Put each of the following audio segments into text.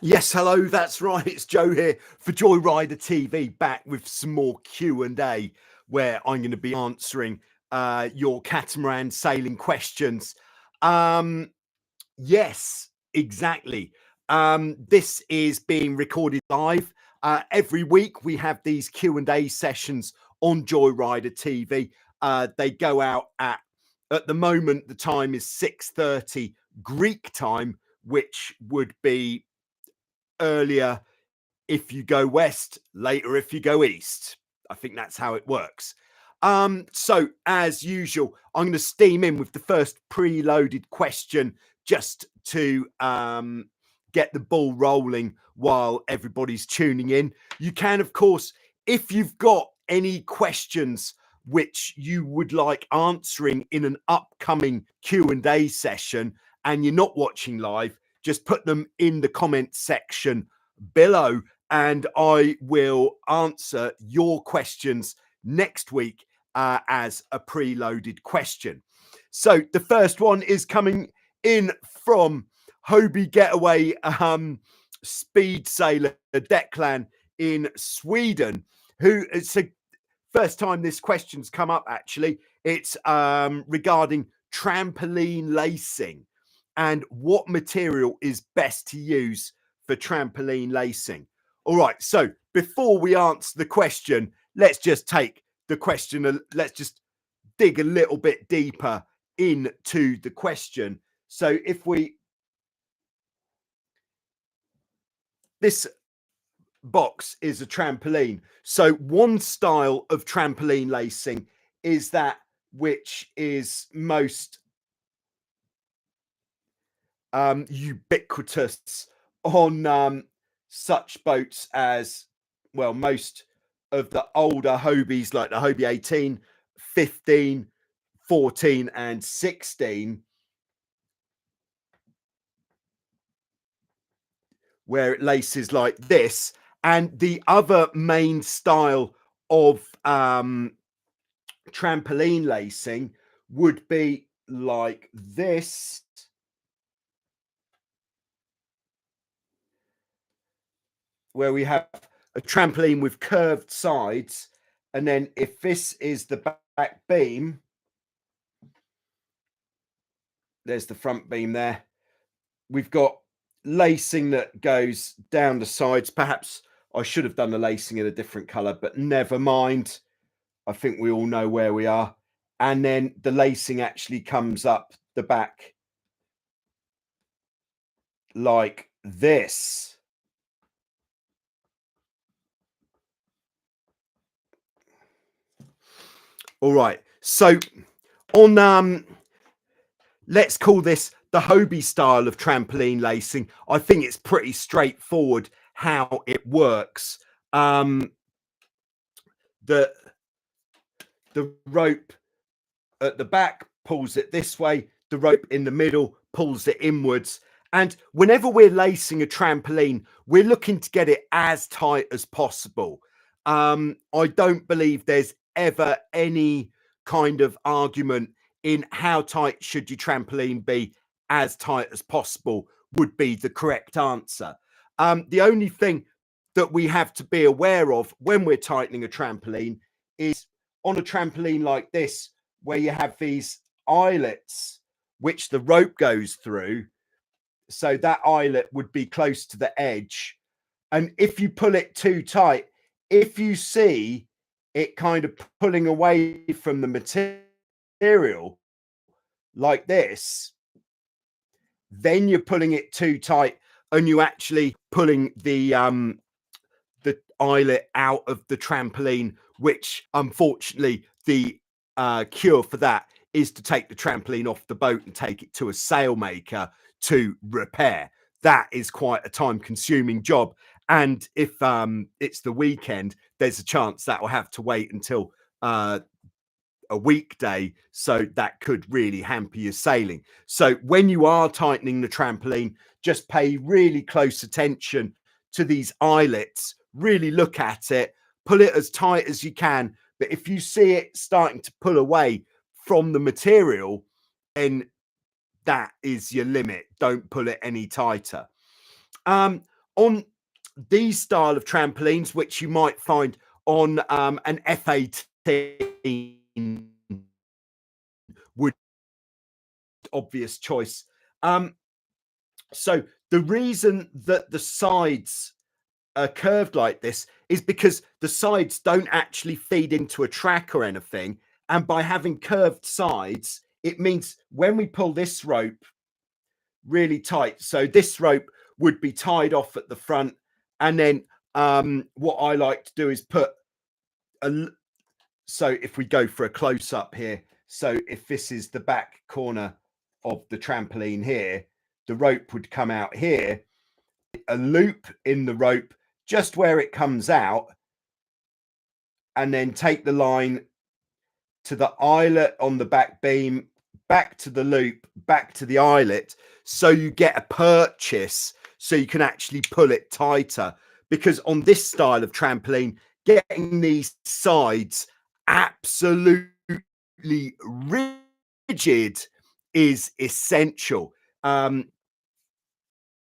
Yes, hello, that's right. It's Joe here for Joyrider TV, back with some more Q&A where I'm going to be answering your catamaran sailing questions. Um, yes, exactly. This is being recorded live. Every week we have these Q&A sessions on Joyrider TV. They go out at the moment, the time is 6:30 Greek time, which would be earlier if you go west, later if you go east. I think that's how it works. So as usual, I'm going to steam in with the first preloaded question just to get the ball rolling while everybody's tuning in. You can, of course, if you've got any questions which you would like answering in an upcoming Q&A session and you're not watching live, just put them in the comment section below and I will answer your questions next week as a preloaded question. So the first one is coming in from Hobie Getaway Speed Sailor Declan in Sweden, who it's the first time this question's come up actually. It's regarding trampoline lacing and what material is best to use for trampoline lacing. All right, so before we answer the question, let's just take the question, let's just dig a little bit deeper into the question. So if we, this box is a trampoline. So one style of trampoline lacing is that which is most ubiquitous on such boats as, well, most of the older Hobies like the Hobie 18, 15, 14 and 16, where it laces like this. And the other main style of trampoline lacing would be like this, where we have a trampoline with curved sides. And then if this is the back beam, there's the front beam there. We've got lacing that goes down the sides. Perhaps I should have done the lacing in a different color, but never mind. I think we all know where we are. And then the lacing actually comes up the back like this. All right. So on let's call this the Hobie style of trampoline lacing. I think it's pretty straightforward how it works. The rope at the back pulls it this way, the rope in the middle pulls it inwards. And whenever we're lacing a trampoline, we're looking to get it as tight as possible. I don't believe there's ever any kind of argument in how tight should your trampoline be. As tight as possible would be the correct answer. The only thing that we have to be aware of when we're tightening a trampoline is on a trampoline like this, where you have these eyelets which the rope goes through. So that eyelet would be close to the edge. And if you pull it too tight, if you see it kind of pulling away from the material like this, then you're pulling it too tight and you actually pulling the eyelet out of the trampoline, which unfortunately the cure for that is to take the trampoline off the boat and take it to a sailmaker to repair. That is quite a time consuming job. And if it's the weekend, there's a chance that will have to wait until a weekday, so that could really hamper your sailing. So when you are tightening the trampoline, just pay really close attention to these eyelets, really look at it, pull it as tight as you can. But if you see it starting to pull away from the material, then that is your limit. Don't pull it any tighter. on these style of trampolines, which you might find on an F18, would obvious choice. So the reason that the sides are curved like this is because the sides don't actually feed into a track or anything. And by having curved sides, it means when we pull this rope really tight, so this rope would be tied off at the front. And then what I like to do is put so if we go for a close up here, so if this is the back corner of the trampoline here, the rope would come out here, a loop in the rope just where it comes out, and then take the line to the eyelet on the back beam, back to the loop, back to the eyelet, so you get a purchase so you can actually pull it tighter. Because on this style of trampoline, getting these sides absolutely rigid is essential.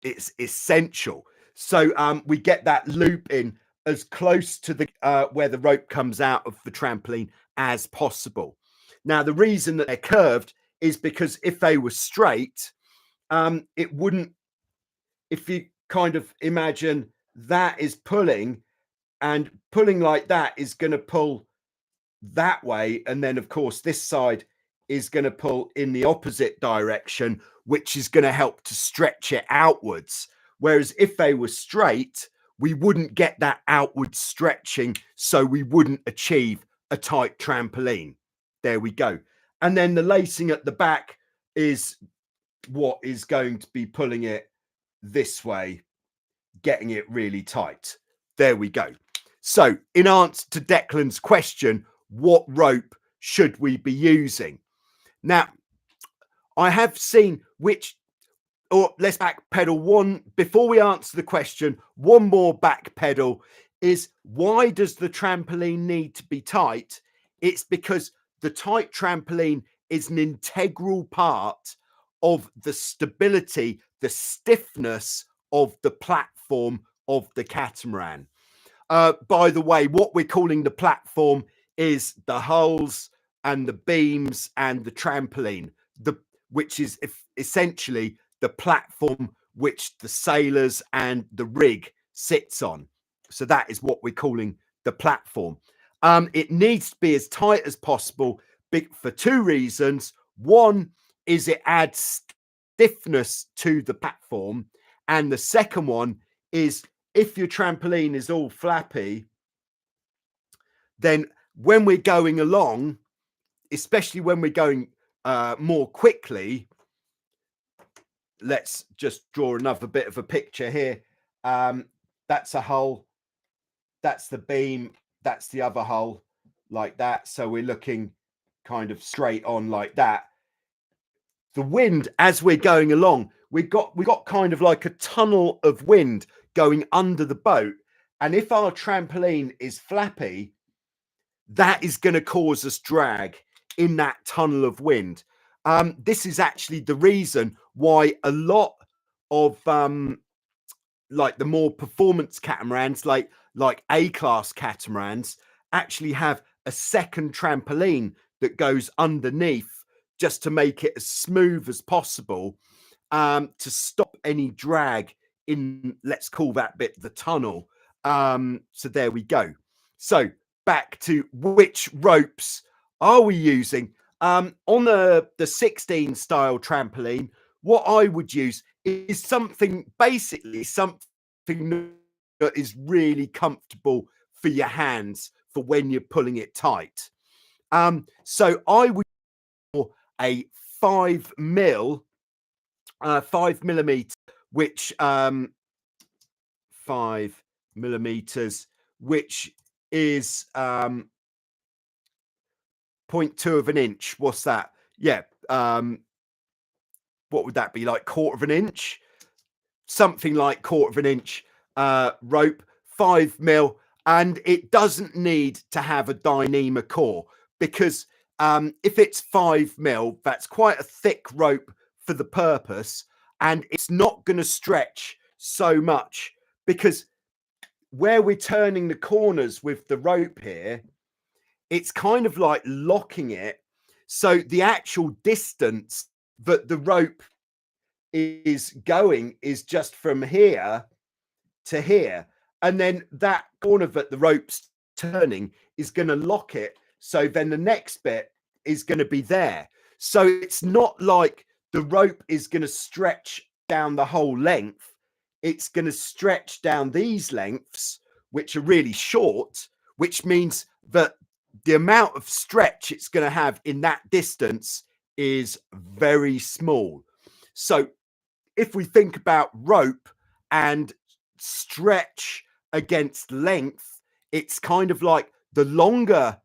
It's essential. So we get that loop in as close to the where the rope comes out of the trampoline as possible. Now, the reason that they're curved is because if they were straight, it wouldn't. If you kind of imagine that is pulling, and pulling like that is going to pull that way, and then of course this side is going to pull in the opposite direction, which is going to help to stretch it outwards. Whereas if they were straight, we wouldn't get that outward stretching, so we wouldn't achieve a tight trampoline. There we go. And then the lacing at the back is what is going to be pulling it this way, getting it really tight. There we go. So in answer to Declan's question, what rope should we be using? Now, I have seen which, or let's back pedal one before we answer the question. One more back pedal is, why does the trampoline need to be tight? It's because the tight trampoline is an integral part of the stability, the stiffness of the platform of the catamaran. By the way, what we're calling the platform is the hulls and the beams and the trampoline, which is essentially the platform which the sailors and the rig sits on. So that is what we're calling the platform. It needs to be as tight as possible for two reasons. One is it adds stiffness to the platform. And the second one is, if your trampoline is all flappy, then when we're going along, especially when we're going more quickly, let's just draw another bit of a picture here. That's a hull, that's the beam, that's the other hull, like that. So we're looking kind of straight on like that. The wind, as we're going along, we got kind of like a tunnel of wind going under the boat. And if our trampoline is flappy, that is going to cause us drag in that tunnel of wind. This is actually the reason why a lot of like the more performance catamarans, like A-class catamarans, actually have a second trampoline that goes underneath, just to make it as smooth as possible, to stop any drag in, let's call that bit the tunnel. So there we go. So back to which ropes are we using? On the 16 style trampoline, what I would use is basically something that is really comfortable for your hands for when you're pulling it tight. So I would use a 5 millimeter, which 5 millimeters, which is 0.2 of an inch. What's that? Yeah. What would that be, like quarter of an inch? Something like quarter of an inch rope, 5 mil. And it doesn't need to have a Dyneema core, because if it's 5 mil, that's quite a thick rope for the purpose, and it's not going to stretch so much because where we're turning the corners with the rope here, it's kind of like locking it. So the actual distance that the rope is going is just from here to here. And then that corner that the rope's turning is going to lock it. So then the next bit is going to be there. So it's not like the rope is going to stretch down the whole length. It's going to stretch down these lengths, which are really short, which means that the amount of stretch it's going to have in that distance is very small. So if we think about rope and stretch against length, it's kind of like the longer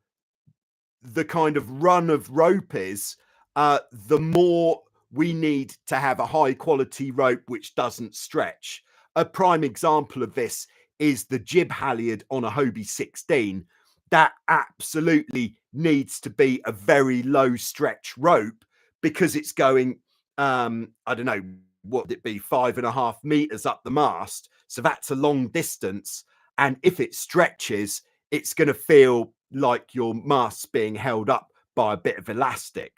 the kind of run of rope is, the more we need to have a high quality rope which doesn't stretch. A prime example of this is the jib halyard on a Hobie 16. That absolutely needs to be a very low stretch rope because it's going, I don't know, what would it be, 5.5 meters up the mast. So that's a long distance. And if it stretches, it's going to feel like your mast's being held up by a bit of elastic.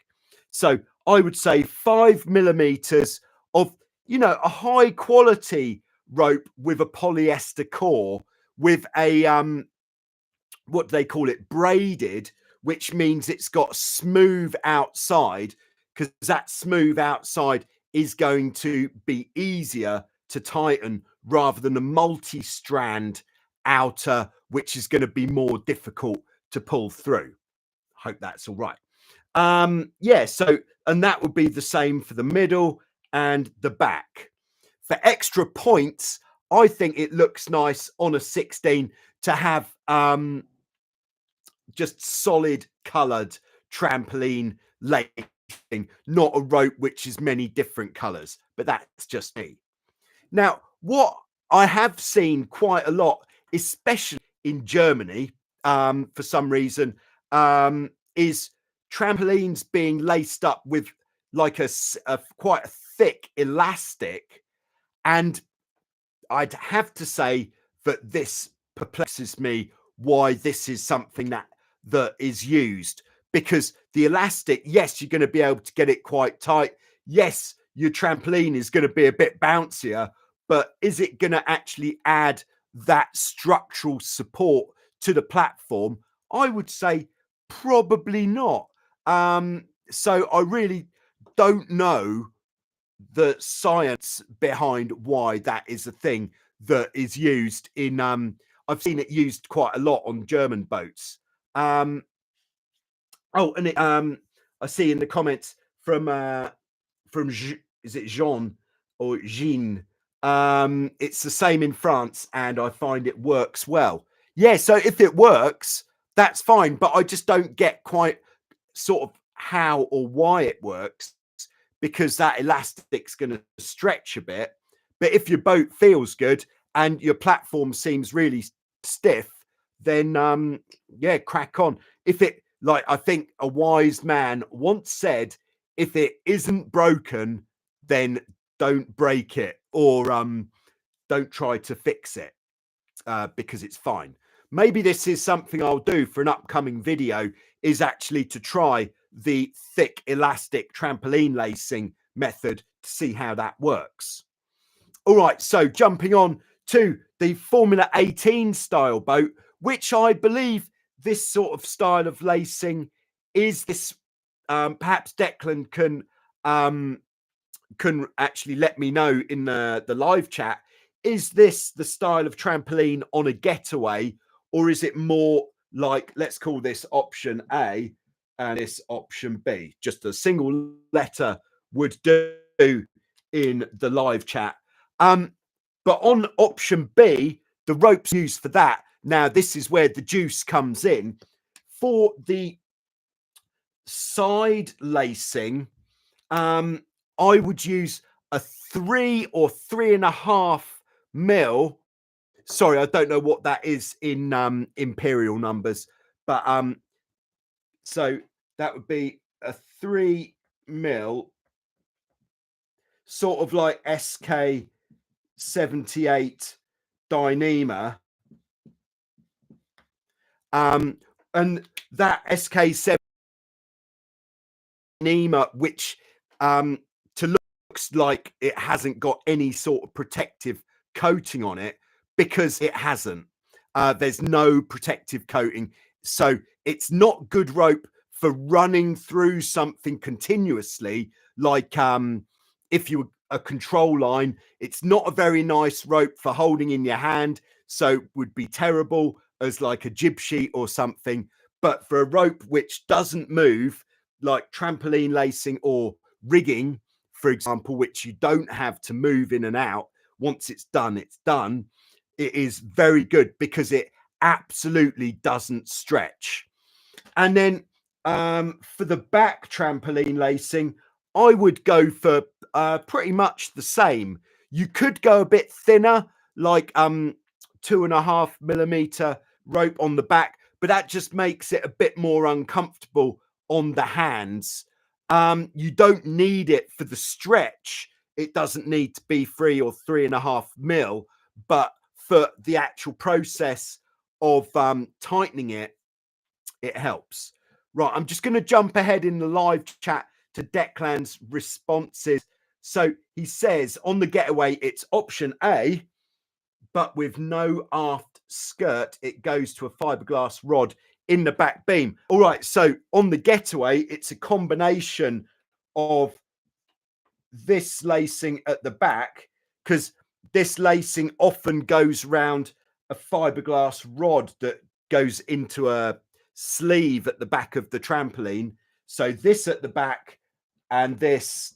So I would say 5 millimeters of, you know, a high quality rope with a polyester core with a, what do they call it? Braided, which means it's got smooth outside, because that smooth outside is going to be easier to tighten rather than a multi-strand outer, which is going to be more difficult to pull through. Hope that's all right. Yeah, so, and that would be the same for the middle and the back. For extra points, I think it looks nice on a 16 to have just solid coloured trampoline lacing, not a rope which is many different colours, but that's just me. Now, what I have seen quite a lot, especially in Germany, for some reason, is trampolines being laced up with like a quite a thick elastic. And I'd have to say that this perplexes me, why this is something that is used, because the elastic, yes, you're going to be able to get it quite tight. Yes, your trampoline is going to be a bit bouncier, but is it going to actually add that structural support to the platform? I would say probably not. So I really don't know the science behind why that is a thing that is used in, I've seen it used quite a lot on German boats. Oh, and it, I see in the comments from is it Jean or Jean? It's the same in France, and I find it works well. Yeah, so if it works, that's fine, but I just don't get quite sort of how or why it works, because that elastic's going to stretch a bit. But if your boat feels good and your platform seems really stiff, then yeah, crack on. If it, like, I think a wise man once said, if it isn't broken, then don't break it, or don't try to fix it, because it's fine. Maybe this is something I'll do for an upcoming video, is actually to try the thick elastic trampoline lacing method to see how that works. All right, so jumping on to the Formula 18 style boat, which I believe this sort of style of lacing is this, perhaps Declan can actually let me know in the live chat, is this the style of trampoline on a getaway, or is it more like, let's call this option A and this option B? Just a single letter would do in the live chat. But on option B, the rope's used for that. Now, this is where the juice comes in. For the side lacing, I would use a 3 or 3.5 mil. Sorry, I don't know what that is in imperial numbers, but so that would be a 3 mil, sort of like SK 78 Dyneema. And that SK7 Dyneema, which to looks like it hasn't got any sort of protective coating on it, because it hasn't. There's no protective coating, so it's not good rope for running through something continuously, like if you were a control line. It's not a very nice rope for holding in your hand, so would be terrible as like a jib sheet or something. But for a rope which doesn't move, like trampoline lacing or rigging, for example, which you don't have to move in and out, once it's done, it's done. It is very good because it absolutely doesn't stretch. And then for the back trampoline lacing, I would go for pretty much the same. You could go a bit thinner, like 2.5 millimeter rope on the back, but that just makes it a bit more uncomfortable on the hands. You don't need it for the stretch. It doesn't need to be 3 or 3.5 mil, but for the actual process of tightening it, it helps. Right, I'm just going to jump ahead in the live chat to Declan's responses. So he says on the getaway, it's option A, but with no aft skirt, it goes to a fiberglass rod in the back beam. All right, so on the getaway, it's a combination of this lacing at the back, because this lacing often goes round a fiberglass rod that goes into a sleeve at the back of the trampoline. So this at the back and this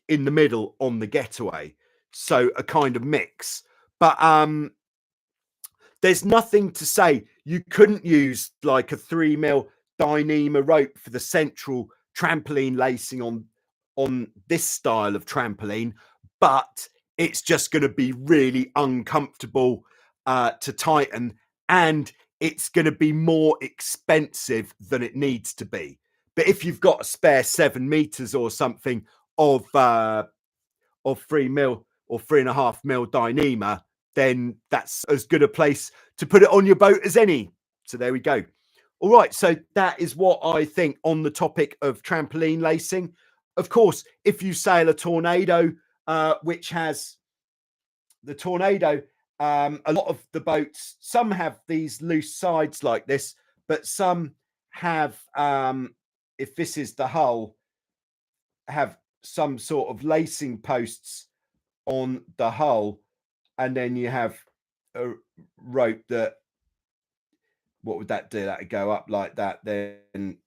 in the middle on the getaway. So a kind of mix. But there's nothing to say you couldn't use like a 3 mil Dyneema rope for the central trampoline lacing on this style of trampoline, but it's just going to be really uncomfortable to tighten, and it's going to be more expensive than it needs to be. But if you've got a spare 7 meters or something of 3 mil or 3.5 mil Dyneema, then that's as good a place to put it on your boat as any. So there we go. All right, so that is what I think on the topic of trampoline lacing. Of course, if you sail a Tornado, which has the Tornado, a lot of the boats, some have these loose sides like this, but some have, if this is the hull, have some sort of lacing posts on the hull, and then you have a rope that, what would that do? That would go up like that, then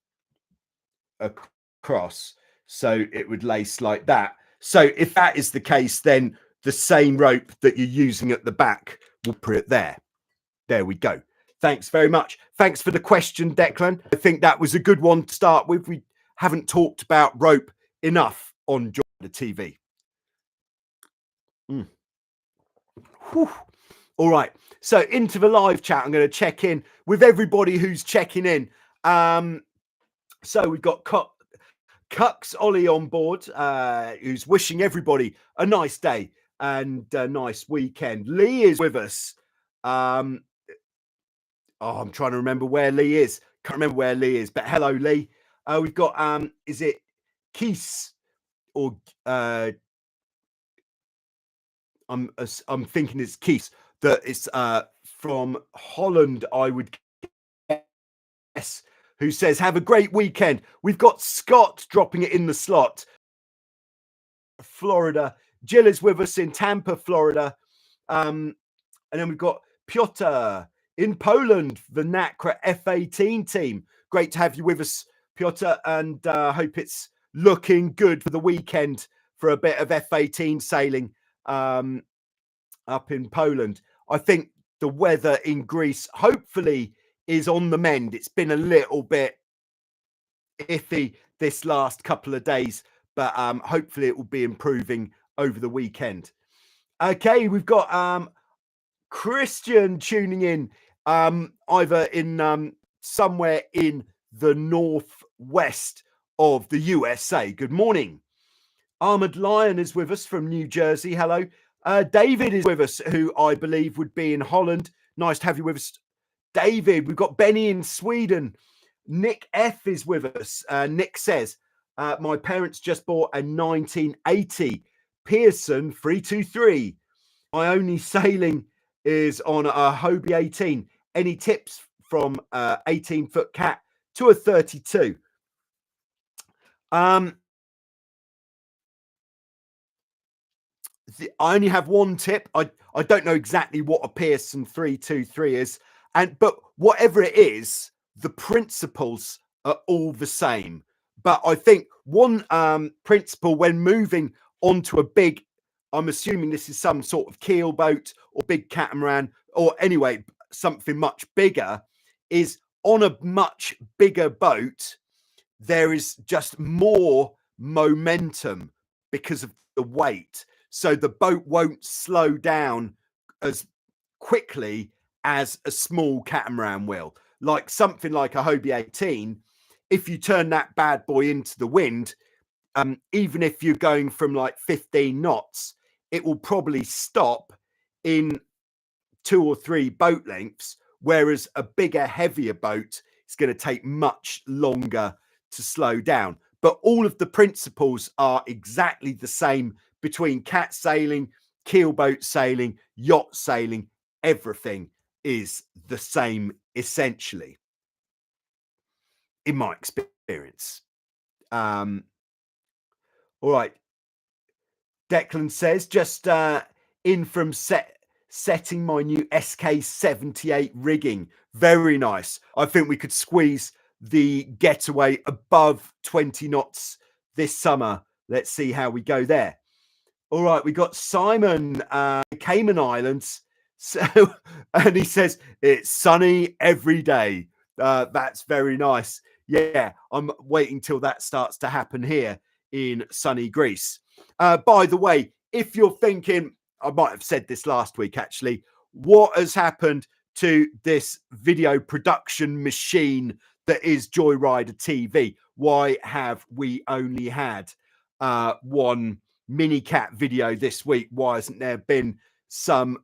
across. So it would lace like that. So if that is the case, then the same rope that you're using at the back will put it there. There we go. Thanks very much. Thanks for the question, Declan. I think that was a good one to start with. We haven't talked about rope enough on Joyrider TV. All right, so into the live chat. I'm going to check in with everybody who's checking in. So we've got Cucks Ollie on board, who's wishing everybody a nice day and a nice weekend. Lee is with us. I'm trying to remember where Lee is. Can't remember where Lee is, but hello, Lee. We've got, is it Kees or I'm thinking it's Kees, that it's from Holland, I would guess, who says, have a great weekend. We've got Scott dropping it in the slot. Florida. Jill is with us in Tampa, Florida. And then we've got Piotr in Poland, the NACRA F18 team. Great to have you with us, Piotr, and hope it's looking good for the weekend for a bit of F18 sailing up in Poland. I think the weather in Greece hopefully is on the mend. It's been a little bit iffy this last couple of days, but hopefully it will be improving over the weekend. Okay, we've got Christian tuning in, either in somewhere in the northwest of the USA. Good morning. Armored Lion is with us from New Jersey. Hello. David is with us, who I believe would be in Holland. Nice to have you with us, David. We've got Benny in Sweden. Nick F is with us. Nick says, my parents just bought a 1980 Pearson 323. My only sailing is on a Hobie 18. Any tips from 18-foot cat to a 32? I only have one tip. I don't know exactly what a Pearson 323 is, but whatever it is, the principles are all the same. But I think one principle when moving onto a big, I'm assuming this is some sort of keelboat or big catamaran, or anyway, something much bigger, is on a much bigger boat, there is just more momentum because of the weight. So the boat won't slow down as quickly as a small catamaran will. Like something like a Hobie 18, if you turn that bad boy into the wind, even if you're going from like 15 knots, it will probably stop in 2 or 3 boat lengths, whereas a bigger, heavier boat is going to take much longer to slow down. But all of the principles are exactly the same between cat sailing, keelboat sailing, yacht sailing. Everything is the same, essentially, in my experience. All right. Declan says, just in from setting my new SK78 rigging. Very nice. I think we could squeeze the getaway above 20 knots this summer. Let's see how we go there. All right, we got Simon, Cayman Islands. So, and he says it's sunny every day. That's very nice. Yeah, I'm waiting till that starts to happen here in sunny Greece. By the way, if you're thinking, I might have said this last week actually, what has happened to this video production machine that is Joyrider TV? Why have we only had one mini cat video this week? Why hasn't there been some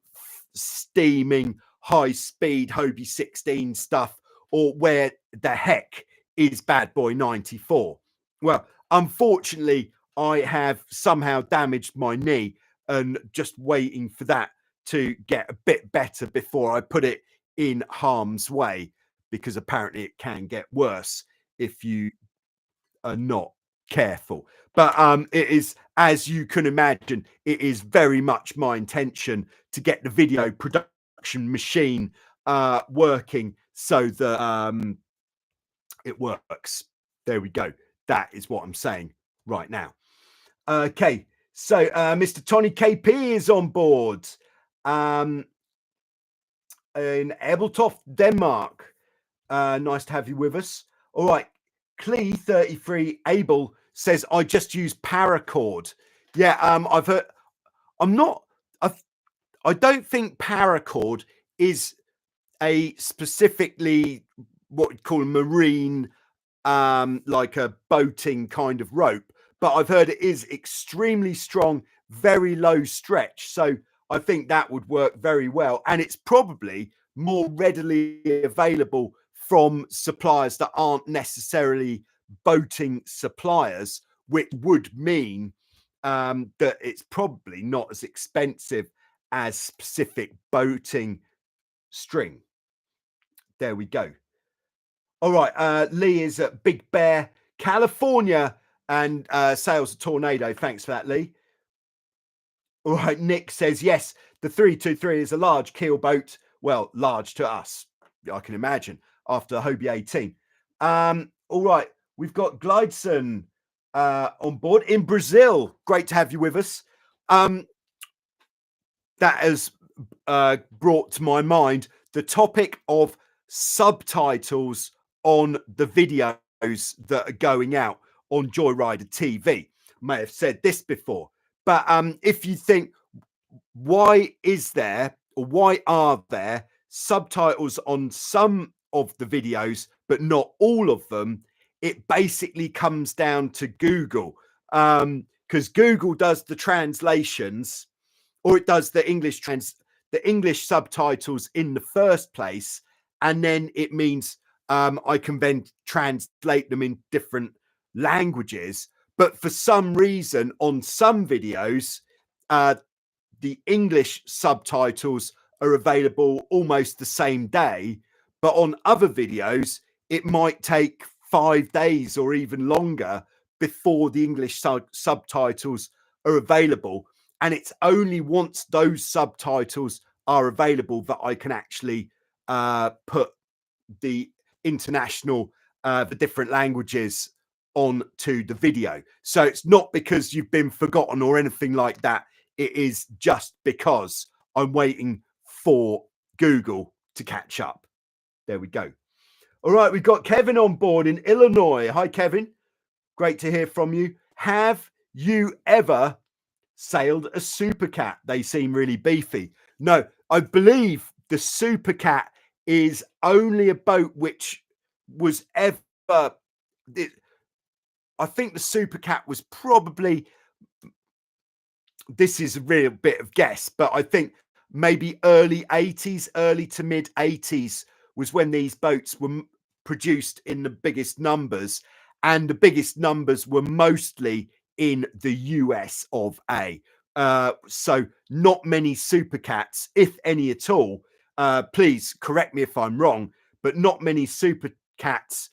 steaming high speed Hobie 16 stuff? Or where the heck is Bad Boy 94? Well, unfortunately, I have somehow damaged my knee and just waiting for that to get a bit better before I put it in harm's way, because apparently it can get worse if you are not careful. But it is, as you can imagine, it is very much my intention to get the video production machine working so that it works. There we go. That is what I'm saying right now. Okay, so Mr. Tony KP is on board in Ebeltoft, Denmark. Nice to have you with us. All right, Clee33 Abel says, I just use paracord. Yeah, I've heard. I don't think paracord is a specifically what we'd call a marine, like a boating kind of rope. But I've heard it is extremely strong, very low stretch. So I think that would work very well. And it's probably more readily available from suppliers that aren't necessarily boating suppliers, which would mean that it's probably not as expensive as specific boating string. There we go. All right. Lee is at Big Bear, California, and sails a Tornado. Thanks for that, Lee. All right. Nick says, yes, the 323 is a large keelboat. Well, large to us, I can imagine, after the Hobie 18. All right. We've got Glideson on board in Brazil. Great to have you with us. That has brought to my mind the topic of subtitles on the videos that are going out on Joyrider TV. May have said this before, but if you think, why is there, or why are there subtitles on some of the videos but not all of them? It basically comes down to Google, because Google does the translations, or it does the English subtitles in the first place, and then it means I can then translate them in different languages. But for some reason, on some videos, the English subtitles are available almost the same day, but on other videos, it might take 5 days or even longer before the English subtitles are available. And it's only once those subtitles are available that I can actually put the international, the different languages onto the video. So it's not because you've been forgotten or anything like that. It is just because I'm waiting for Google to catch up. There we go. All right, we've got Kevin on board in Illinois. Hi, Kevin. Great to hear from you. Have you ever sailed a Supercat? They seem really beefy. No, I believe the Supercat is only a boat which was ever... I think the Supercat was probably... This is a real bit of guess, but I think maybe early 80s, early to mid 80s was when these boats were produced in the biggest numbers, and the biggest numbers were mostly in the US of A. So not many Supercats, if any at all. Please correct me if I'm wrong, but not many Supercats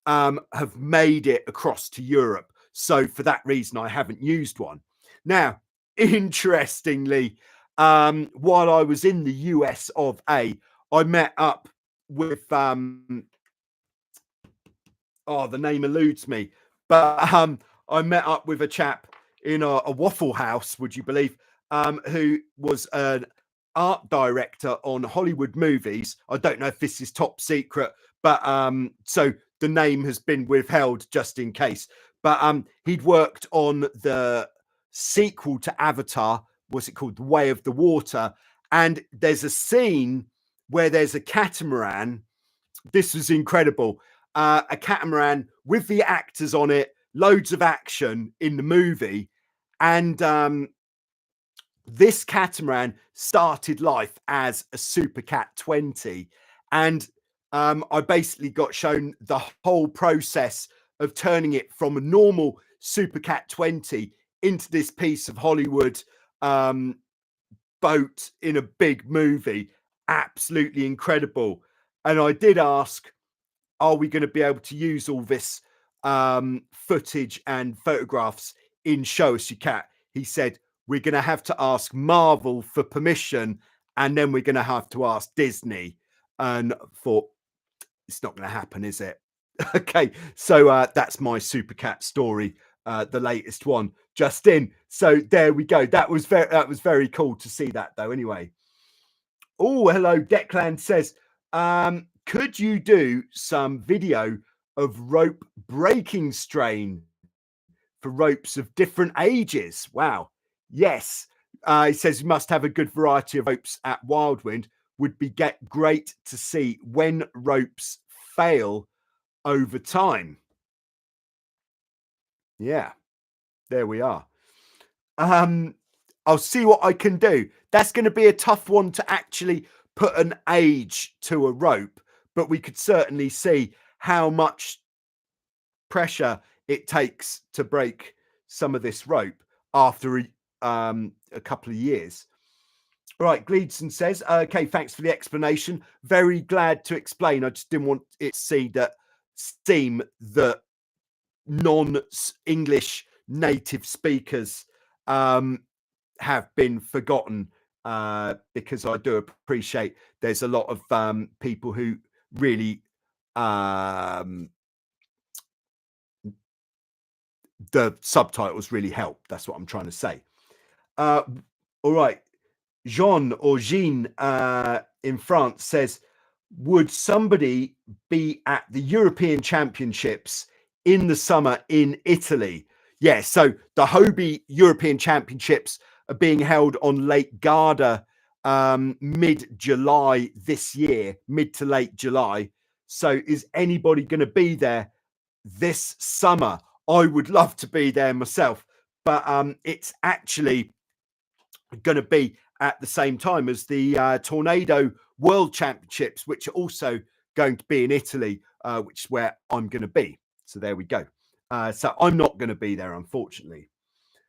have made it across to Europe. So for that reason, I haven't used one. Now, interestingly, while I was in the US of A, I met up with the name eludes me, but I met up with a chap in a Waffle House, would you believe, who was an art director on Hollywood movies. I don't know if this is top secret, but so the name has been withheld just in case. But he'd worked on the sequel to Avatar. What's it called? The Way of the Water. And there's a scene where there's a catamaran. This was incredible. A catamaran with the actors on it, loads of action in the movie. And this catamaran started life as a Supercat 20. And I basically got shown the whole process of turning it from a normal Supercat 20 into this piece of Hollywood boat in a big movie. Absolutely incredible. And I did ask, are we going to be able to use all this footage and photographs in Show Us Your Cat? He said, we're going to have to ask Marvel for permission, and then we're going to have to ask Disney. And I thought, it's not going to happen, is it? Okay, so that's my Supercat story, the latest one, just in. So there we go. That was very cool to see that, though. Anyway, oh, hello, Declan says, could you do some video of rope breaking strain for ropes of different ages? Wow. Yes. He says you must have a good variety of ropes at Wildwind. Would be great to see when ropes fail over time. Yeah, there we are. I'll see what I can do. That's going to be a tough one to actually put an age to a rope, but we could certainly see how much pressure it takes to break some of this rope after a couple of years. All right, Gleedson says, okay, thanks for the explanation. Very glad to explain. I just didn't want it to seem that non-English native speakers have been forgotten, because I do appreciate there's a lot of people who really the subtitles really help. That's what I'm trying to say. All right. Jean or Jean in France says, would somebody be at the European Championships in the summer in Italy? Yeah, so the Hobie European Championships are being held on Lake Garda mid-July this year, mid to late July. So is anybody going to be there this summer? I would love to be there myself, but it's actually going to be at the same time as the Tornado World Championships, which are also going to be in Italy, which is where I'm going to be. So there we go. So I'm not going to be there, unfortunately.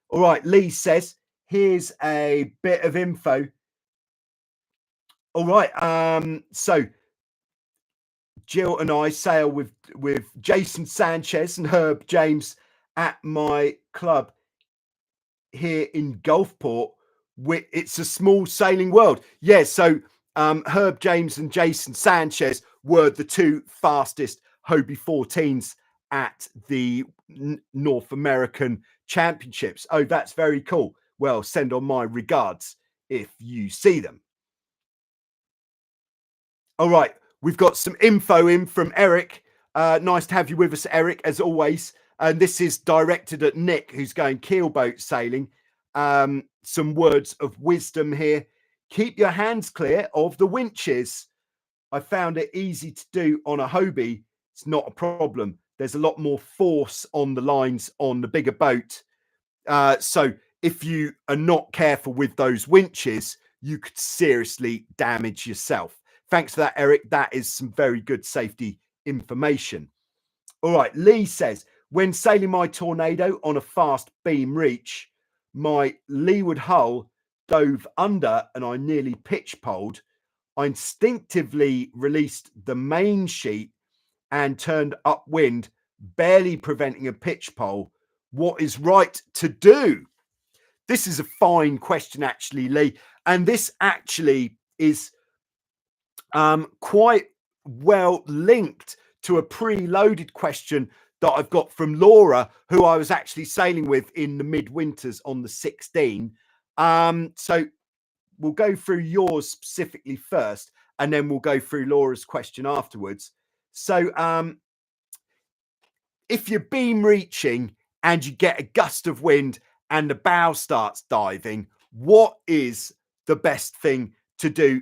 All right, Lee says, here's a bit of info. All right, so Jill and I sail with Jason Sanchez and Herb James at my club here in Gulfport. It's a small sailing world. Yeah, so Herb James and Jason Sanchez were the two fastest Hobie 14s at the North American Championships. Oh, that's very cool. Well, send on my regards if you see them. All right, we've got some info in from Eric. Nice to have you with us, Eric, as always. And this is directed at Nick, who's going keelboat sailing. Some words of wisdom here. Keep your hands clear of the winches. I found it easy to do on a Hobie. It's not a problem. There's a lot more force on the lines on the bigger boat. So if you are not careful with those winches, you could seriously damage yourself. Thanks for that, Eric. That is some very good safety information. All right, Lee says, when sailing my Tornado on a fast beam reach, my leeward hull dove under and I nearly pitchpoled. I instinctively released the main sheet and turned upwind, barely preventing a pitchpole. What is right to do? This is a fine question, actually, Lee. And this actually is quite well linked to a preloaded question that I've got from Laura, who I was actually sailing with in the midwinters on the 16. So we'll go through yours specifically first, and then we'll go through Laura's question afterwards. So if you're beam reaching and you get a gust of wind and the bow starts diving, what is the best thing to do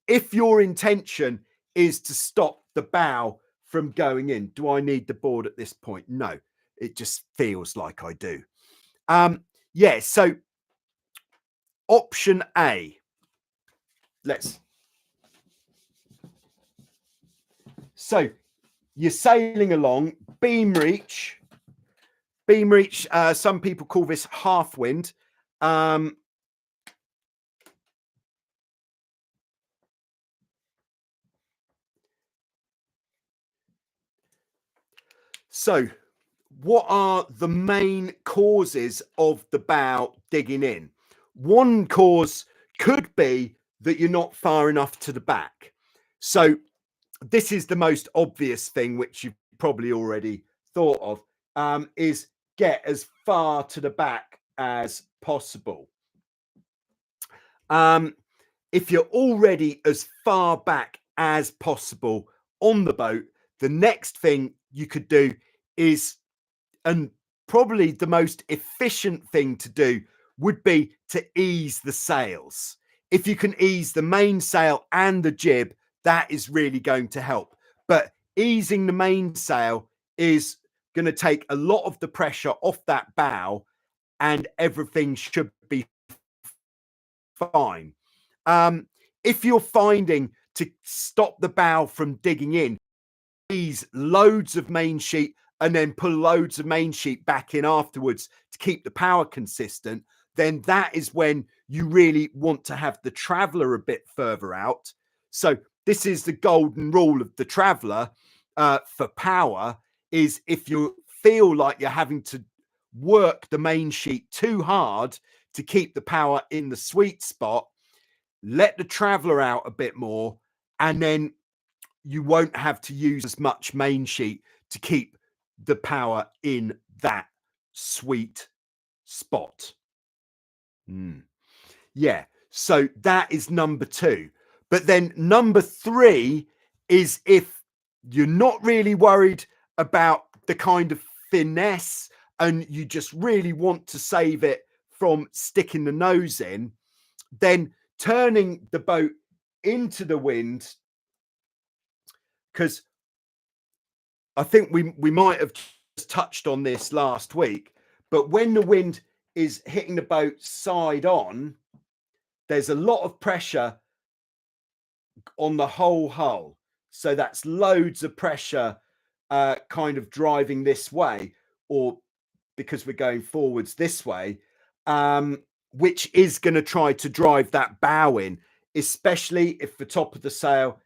if your intention is to stop the bow from going in? Do I need the board at this point? No, it just feels like I do. Yeah, so option A. So you're sailing along, beam reach. Some people call this half wind. So what are the main causes of the bow digging in? One cause could be that you're not far enough to the back. So this is the most obvious thing, which you've probably already thought of, is get as far to the back as possible. If you're already as far back as possible on the boat, the next thing you could do is, and probably the most efficient thing to do, would be to ease the sails. If you can ease the mainsail and the jib, that is really going to help. But easing the mainsail is going to take a lot of the pressure off that bow, and everything should be fine. If you're finding to stop the bow from digging in, ease loads of main sheet and then pull loads of main sheet back in afterwards to keep the power consistent, then that is when you really want to have the traveller a bit further out. So this is the golden rule of the traveller for power, is if you feel like you're having to work the main sheet too hard to keep the power in the sweet spot, let the traveller out a bit more, and then you won't have to use as much main sheet to keep the power in that sweet spot. Yeah, so that is number 2. But then number 3 is if you're not really worried about the kind of finesse and you just really want to save it from sticking the nose in, then turning the boat into the wind, because I think we might have just touched on this last week, but when the wind is hitting the boat side on, there's a lot of pressure on the whole hull. So that's loads of pressure kind of driving this way, or because we're going forwards this way, which is going to try to drive that bow in, especially if the top of the sail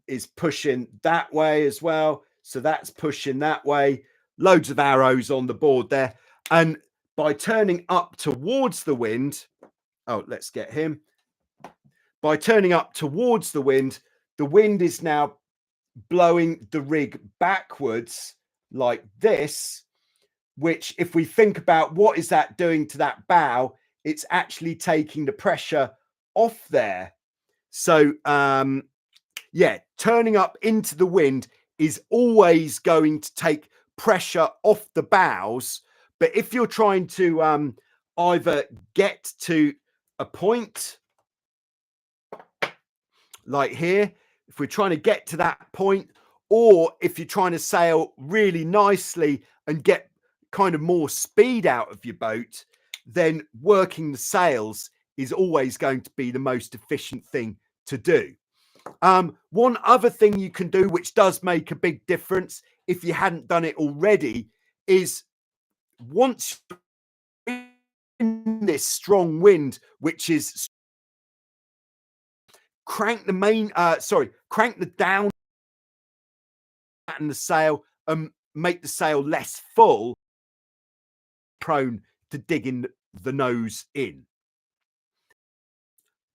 is pushing that way as well. So that's pushing that way. Loads of arrows on the board there. And by turning up towards the wind, oh, let's get him. By turning up towards the wind is now blowing the rig backwards like this, which if we think about what is that doing to that bow, it's actually taking the pressure off there. So yeah, turning up into the wind is always going to take pressure off the bows. But if you're trying to either get to a point like here, if we're trying to get to that point, or if you're trying to sail really nicely and get kind of more speed out of your boat, then working the sails is always going to be the most efficient thing to do. One other thing you can do, which does make a big difference if you hadn't done it already, is once in this strong wind, which is crank the down and the sail and make the sail less full, prone to digging the nose in.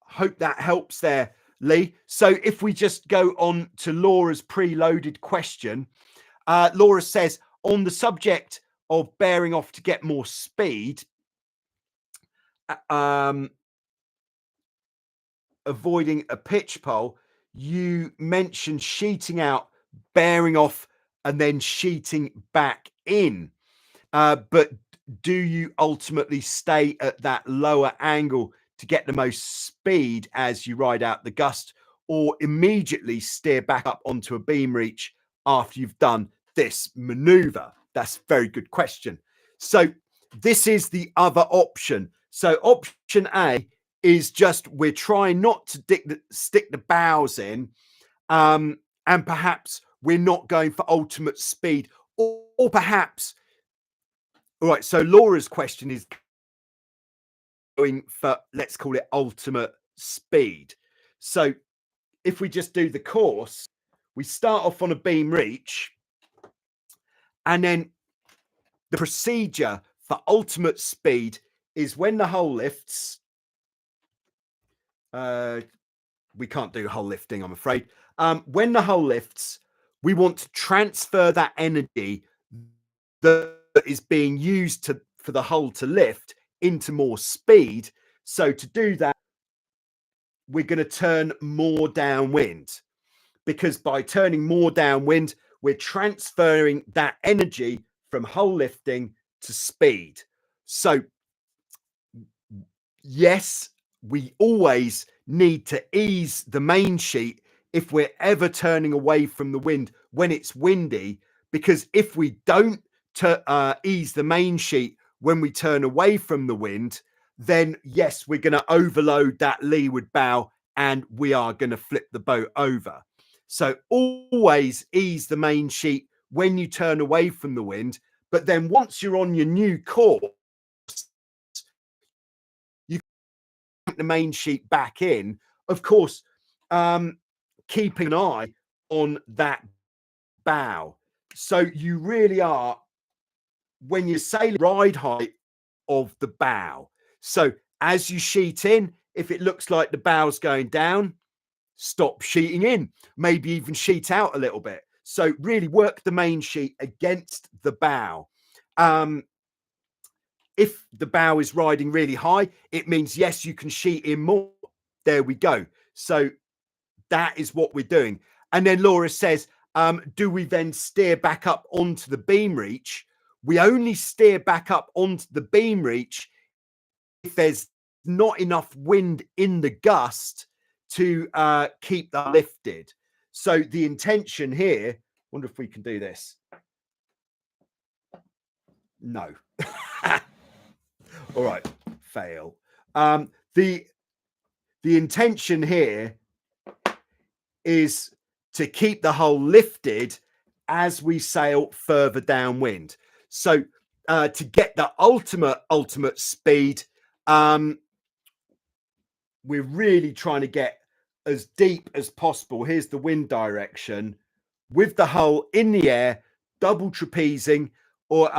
Hope that helps there, Lee. So if we just go on to Laura's preloaded question, Laura says, on the subject of bearing off to get more speed, avoiding a pitch pole, you mentioned sheeting out, bearing off, and then sheeting back in. But do you ultimately stay at that lower angle to get the most speed as you ride out the gust, or immediately steer back up onto a beam reach after you've done this maneuver? That's a very good question. So this is the other option. So option A is just we're trying not to stick the bows in, and perhaps we're not going for ultimate speed, or perhaps, all right, so Laura's question is going for, let's call it ultimate speed. So if we just do the course, we start off on a beam reach, and then the procedure for ultimate speed is when the hull lifts. We can't do hull lifting, I'm afraid. When the hull lifts, we want to transfer that energy that is being used for the hull to lift into more speed. So to do that, we're going to turn more downwind, because by turning more downwind, we're transferring that energy from hull lifting to speed. So yes, we always need to ease the main sheet if we're ever turning away from the wind when it's windy, because if we don't ease the main sheet when we turn away from the wind, then yes, we're going to overload that leeward bow and we are going to flip the boat over. So always ease the main sheet when you turn away from the wind. But then once you're on your new course, you put the main sheet back in, of course, keeping an eye on that bow. So you really are, when you're sailing, ride height of the bow. So as you sheet in, if it looks like the bow's going down, stop sheeting in, maybe even sheet out a little bit. So really work the main sheet against the bow. If the bow is riding really high, it means, yes, you can sheet in more. There we go. So that is what we're doing. And then Laura says, do we then steer back up onto the beam reach? We only steer back up onto the beam reach if there's not enough wind in the gust to keep that lifted. So the intention here, wonder if we can do this. No. All right, fail. The the intention here is to keep the hull lifted as we sail further downwind. So to get the ultimate speed, we're really trying to get as deep as possible. Here's the wind direction with the hull in the air, double trapezing, or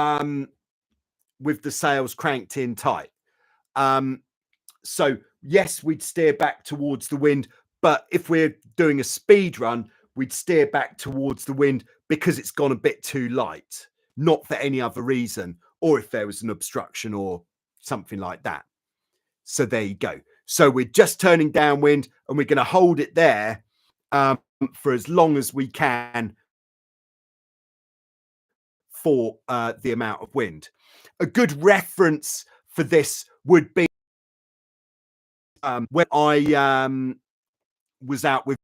with the sails cranked in tight. So yes, we'd steer back towards the wind, but if we're doing a speed run, we'd steer back towards the wind because it's gone a bit too light, not for any other reason, or if there was an obstruction or something like that. So there you go. So we're just turning downwind and we're going to hold it there for as long as we can for the amount of wind. A good reference for this would be when I was out with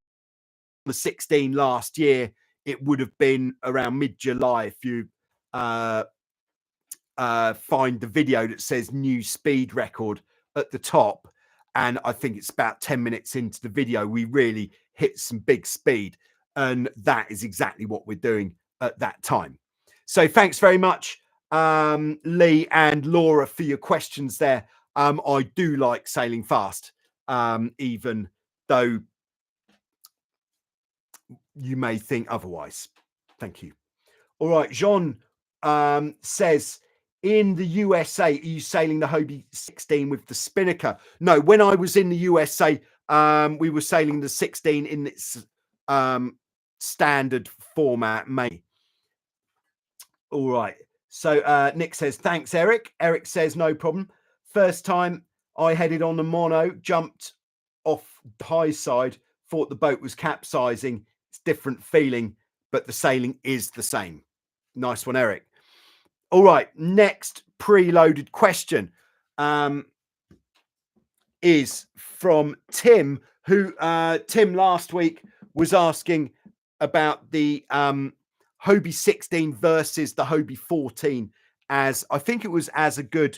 the 16 last year. It would have been around mid-July if you find the video that says new speed record at the top. And I think it's about 10 minutes into the video, we really hit some big speed. And that is exactly what we're doing at that time. So thanks very much, Lee and Laura, for your questions there. I do like sailing fast, even though you may think otherwise. Thank you. All right, Jean says, in the USA, are you sailing the Hobie 16 with the spinnaker? No, when I was in the USA, we were sailing the 16 in its standard format, mate. All right. So Nick says, thanks, Eric. Eric says, no problem. First time I headed on the mono, jumped off the high side, thought the boat was capsizing. It's different feeling, but the sailing is the same. Nice one, Eric. All right. Next preloaded question is from Tim, who Tim last week was asking about the Hobie 16 versus the Hobie 14, as I think it was as a good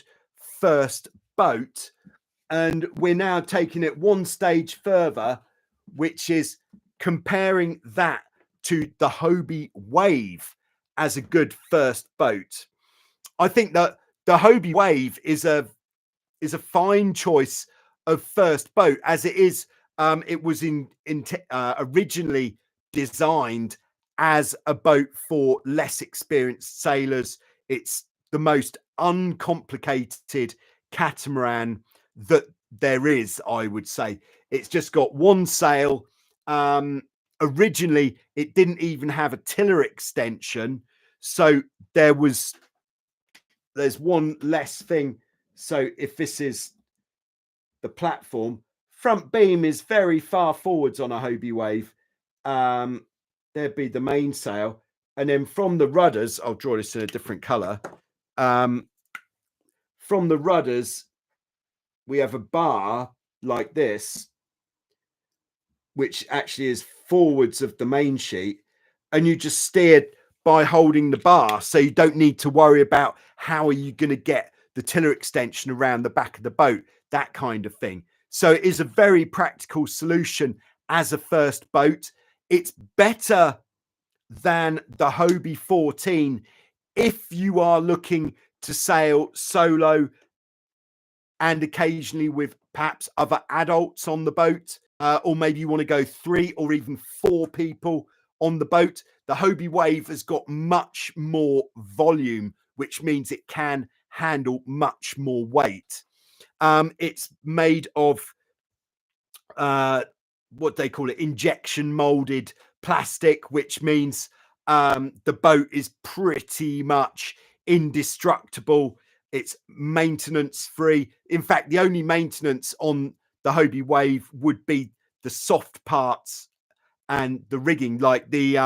first boat. And we're now taking it one stage further, which is comparing that to the Hobie Wave as a good first boat. I think that the Hobie Wave is a fine choice of first boat, as it is. It was originally designed as a boat for less experienced sailors. It's the most uncomplicated catamaran that there is, I would say. It's just got one sail. Originally, it didn't even have a tiller extension. So there's one less thing. So if this is the platform, front beam is very far forwards on a Hobie Wave. There'd be the mainsail, and then from the rudders, I'll draw this in a different color. From the rudders, we have a bar like this, which actually is forwards of the main sheet, and you just steer by holding the bar, so you don't need to worry about how are you going to get the tiller extension around the back of the boat, that kind of thing. So it is a very practical solution as a first boat. It's better than the Hobie 14 if you are looking to sail solo and occasionally with perhaps other adults on the boat, or maybe you want to go 3 or even 4 people on the boat. The Hobie Wave has got much more volume, which means it can handle much more weight. It's made of what they call it, injection molded plastic, which means the boat is pretty much indestructible. It's maintenance free. In fact, the only maintenance on the Hobie Wave would be the soft parts and the rigging, like the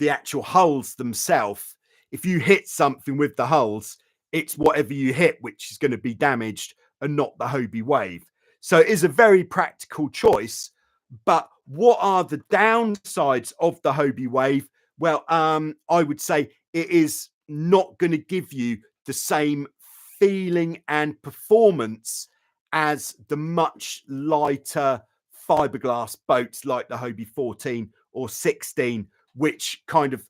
actual hulls themselves. If you hit something with the hulls, it's whatever you hit which is going to be damaged, and not the Hobie Wave. So it is a very practical choice. But what are the downsides of the Hobie Wave? Well, I would say it is not going to give you the same feeling and performance as the much lighter fiberglass boats like the Hobie 14 or 16, which kind of,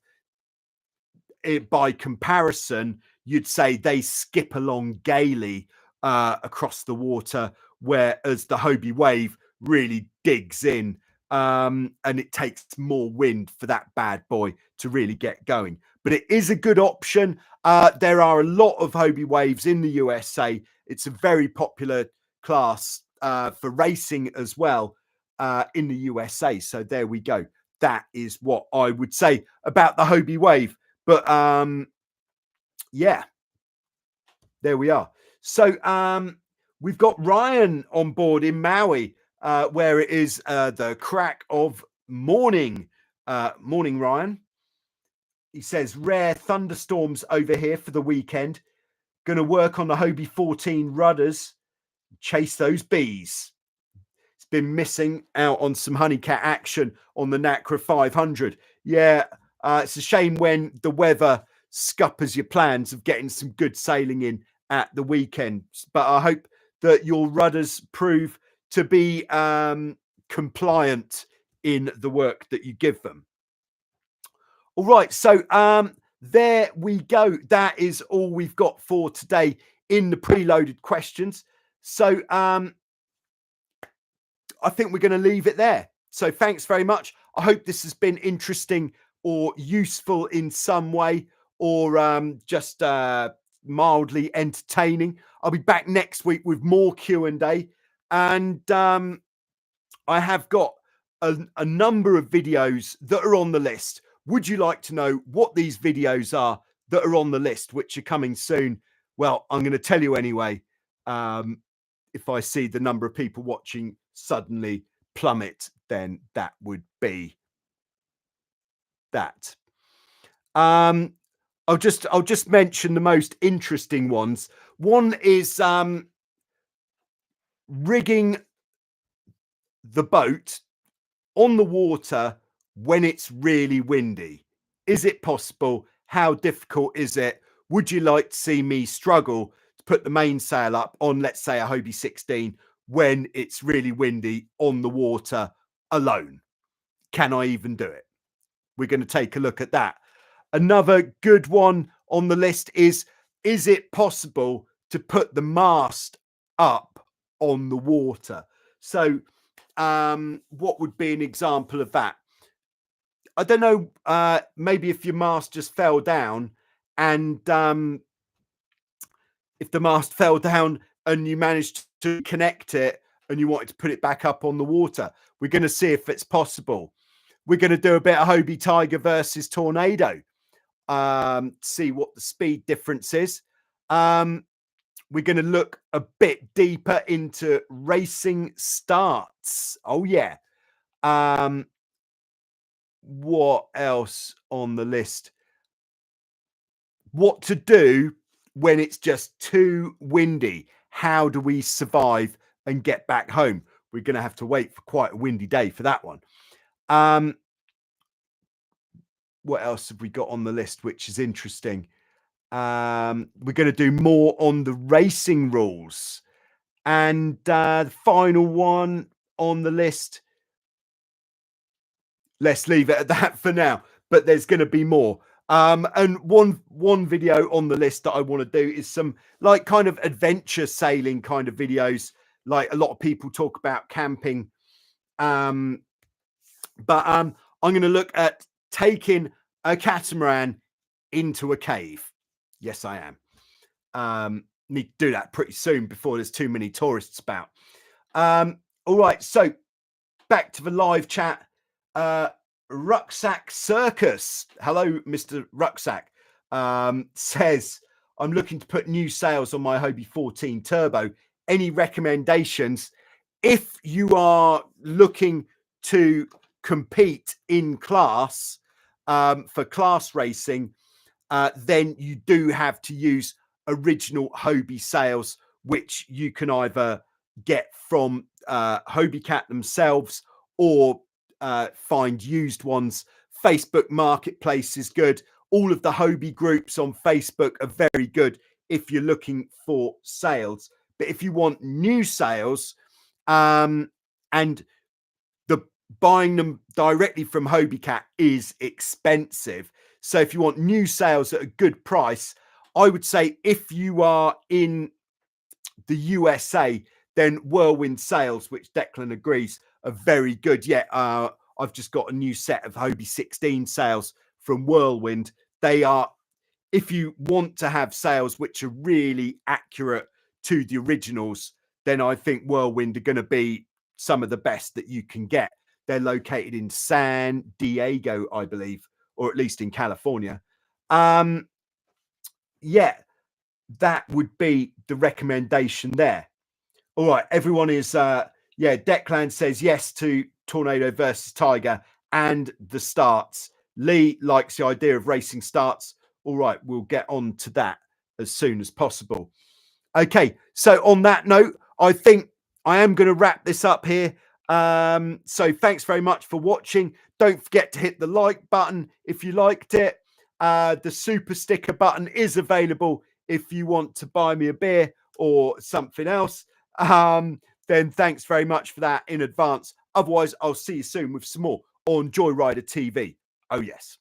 by comparison, you'd say they skip along gaily across the water, whereas the Hobie Wave really digs in, and it takes more wind for that bad boy to really get going. But it is a good option. There are a lot of Hobie Waves in the USA. It's a very popular class for racing as well in the USA. So there we go. That is what I would say about the Hobie Wave. But yeah, there we are. So we've got Ryan on board in Maui, where it is the crack of morning. Morning, Ryan. He says, rare thunderstorms over here for the weekend. Going to work on the Hobie 14 rudders. Chase those bees. It's been missing out on some honeycat action on the NACRA 500. Yeah, it's a shame when the weather scuppers your plans of getting some good sailing in at the weekend. But I hope that your rudders prove to be compliant in the work that you give them. All right, so there we go. That is all we've got for today in the preloaded questions. So I think we're going to leave it there. So thanks very much. I hope this has been interesting or useful in some way, or just mildly entertaining. I'll be back next week with more Q&A, and I have got a number of videos that are on the list. Would you like to know what these videos are that are on the list, which are coming soon? Well, I'm going to tell you anyway. If I see the number of people watching suddenly plummet, then that would be that. I'll just mention the most interesting ones. One is rigging the boat on the water when it's really windy. Is it possible? How difficult is it? Would you like to see me struggle to put the mainsail up on, let's say, a Hobie 16 when it's really windy on the water alone? Can I even do it? We're going to take a look at that. Another good one on the list is it possible to put the mast up on the water? So what would be an example of that? I don't know, maybe if your mast just fell down, and if the mast fell down and you managed to connect it and you wanted to put it back up on the water, we're going to see if it's possible. We're going to do a bit of Hobie Tiger versus Tornado, see what the speed difference is. We're going to look a bit deeper into racing starts. Oh, yeah. What else on the list? What to do when it's just too windy. How do we survive and get back home? We're going to have to wait for quite a windy day for that one. What else have we got on the list which is interesting? We're going to do more on the racing rules. And the final one on the list, let's leave it at that for now, but there's going to be more. And one video on the list that I want to do is some like kind of adventure sailing kind of videos. Like a lot of people talk about camping. But I'm going to look at taking a catamaran into a cave. Yes, I am. Need to do that pretty soon before there's too many tourists about. All right, so back to the live chat. Rucksack Circus. Hello, Mr. Rucksack. Says, I'm looking to put new sails on my Hobie 14 Turbo. Any recommendations? If you are looking to compete in class for class racing, then you do have to use original Hobie sails, which you can either get from Hobie Cat themselves or find used ones. Facebook Marketplace is good. All of the Hobie groups on Facebook are very good if you're looking for sales. But But if you want new sales, and the buying them directly from Hobie Cat is expensive. So if you want new sales at a good price, I would say if you are in the USA, then Whirlwind sales, which Declan agrees, are very good. Yeah, I've just got a new set of Hobie 16 sales from Whirlwind. They are, if you want to have sales which are really accurate to the originals, then I think Whirlwind are going to be some of the best that you can get. They're located in San Diego, I believe, or at least in California. Yeah, that would be the recommendation there. All right, everyone is Declan says yes to Tornado versus Tiger and the starts. Lee likes the idea of racing starts. All right, we'll get on to that as soon as possible. Okay, so on that note, I think I am going to wrap this up here. So thanks very much for watching. Don't forget to hit the like button if you liked it. The super sticker button is available if you want to buy me a beer or something else. Then thanks very much for that in advance. Otherwise, I'll see you soon with some more on Joyrider TV. Oh, yes.